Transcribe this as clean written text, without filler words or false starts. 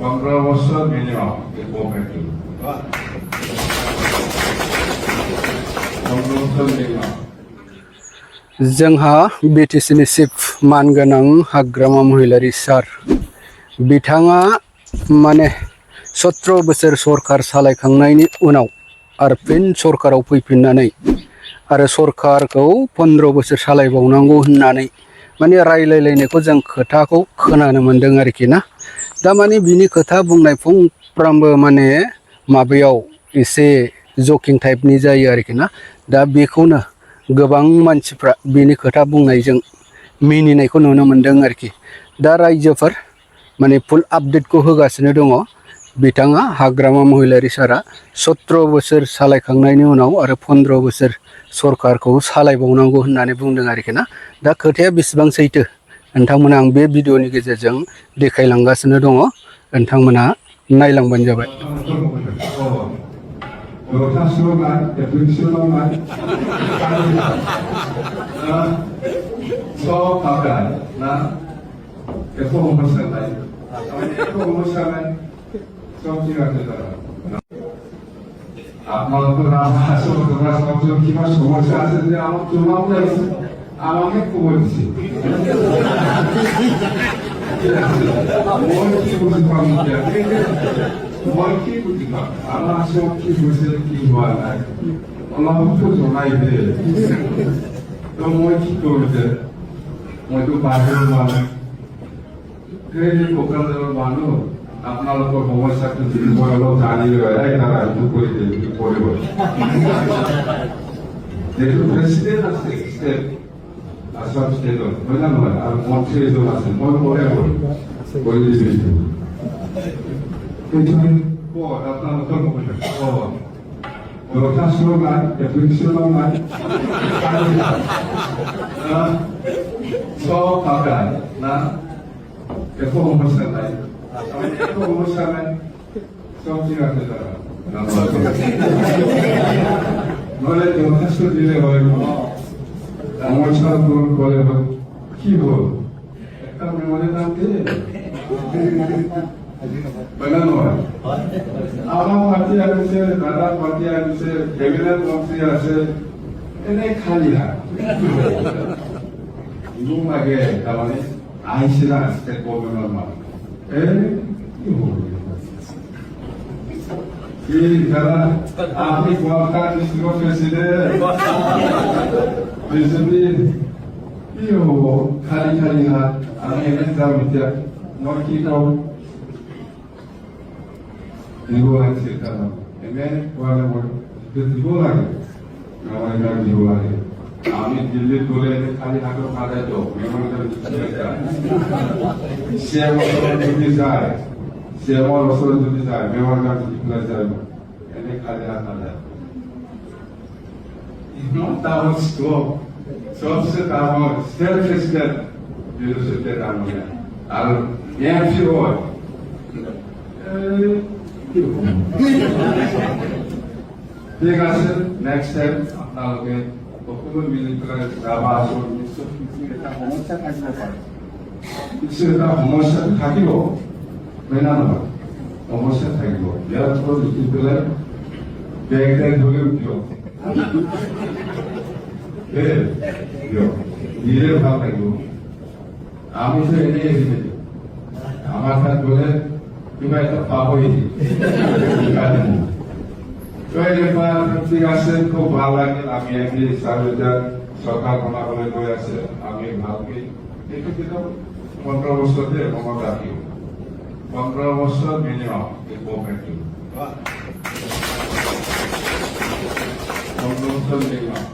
15 বছর minimum government 15 বছর minimum जोंहा बिटिसिनि चिफ मानगोनां हाग्रामा महिलारि सार बिथाङा माने 17 बोसोर सरकार सालायखांनायनि उनाव आरो फिन सरकाराव फैफिननानै आरो सरकारखौ 15 बोसोर सालायबावनांगौ होननानै माने रायलायलायनायखौ जों खोथाखौ खोनानो मोन्दों आरोखि ना। दा माने बिनि खोथा बुंनाय फंफ्रामबो माने माबायाव एसे जकिं टाइपनि जायो आरोखि ना। दा बेखौनो गोबां मानसिफ्रा बिनि खोथा बुंनायजों मिनिनायखौ नुनो मोन्दों आरोखि। दा रायजोफोर माने फुल आपडेटखौ होगासिनो दङ। बिथाङा हाग्रामा महिलारि सारा 17 बोसोर सालायखांनायनि उनाव आरो 15 बोसोर सरकारखौ सालायबावनांगौ होननानै बुंदों आरोखि ना। दा खोथाया बेसेबां सैथो नोंथांमोना आं बे भिडिअनि गेजेरजों देखायलांगासिनो दङ। नोंथांमोना नायलांबानो जाबाय। rotasional, frictional, so kapan, nah, itu umur selesai, itu umur selesai, so kira kira. আপনার তো নাম আছে তোমরা সবজন কি মাস সমস্যা আছে যে আমার তোমাও লাগছে আমাকে বলছি মই কি বুঝতে পারলাম মই কি বুঝতে পারলাম আমার সব কি বুঝে কি হওয়া নাই আল্লাহ তো জানাই দে তো মই কি করতে মই তো বাহির মানুষ এই কোকালের মানুষ আপনালোকৰ সমস্যাটো যদি মই অলপ জানি লয় তারা একটু করে দিই করে বলি যেহেতু প্রেসিডেন্ট আছে স্টেট আসাম স্টেটত হয় না নহয় আৰু মন্ত্ৰী এজন আছে মই পৰে বলি কৰে দিবি কিন্তু পৰ আপনালোকৰ rotational নাই frictional নাই সব কাকায় না একো সমস্যা নাই itu umur sama so kira kira নলে যথেষ্ট দিলে হয় আমার সাথে পূরণ করে কি বল একটা মনে নাম দিয়ে বানানো হয় আমার পার্টি আছে দাদা পার্টি আছে ক্যাবিনেট মন্ত্রী আছে এনে খালি হয় ইলু লাগে তার মানে আইসিরা স্টেট গভর্নমেন্ট মানে karena ahli kualkan istiqo presiden iyo kali hat ang event daw dia mau kita dibuat cerita event wala mo dibuat namanya dibuat আমি দিল্লি তুলে খালি হাতে কাঁদে তো সে যদি যায় সে আমার বছর যদি যায় মেমার গান যদি যায় এনে খালি হাত কাঁদে তা হচ্ছে সবচেয়ে কাম সেলফ রেসপেক্ট লিডারশিপের কাম আর এমপি হয় ঠিক আছে নেক্সট টাইম আপনাকে বক্তব্য মিলিত করে যাবা আসল এটা সমস্যা থাকবে পারে কিছু এটা সমস্যা থাকিব মেনা নহয় সমস্যা থাকিব ইয়াৰ পৰা লিখি পেলাই বেগ ধৰি উঠিব দিলে ভাল লাগিব আমি তো এনেই এৰি দিওঁ আমাৰ তাত গ'লে কিবা এটা পাবই ঠিক আছে খুব ভাল লাগিল আমি আহি সরকার বনাবলৈ গৈ আছে আমি ভালকে এইটো কিন্তু 15 বছৰতে মনত ৰাখিব 15 বছৰ মিনিমাম গভৰ্নমেন্ট 15 বছৰ মিনিমাম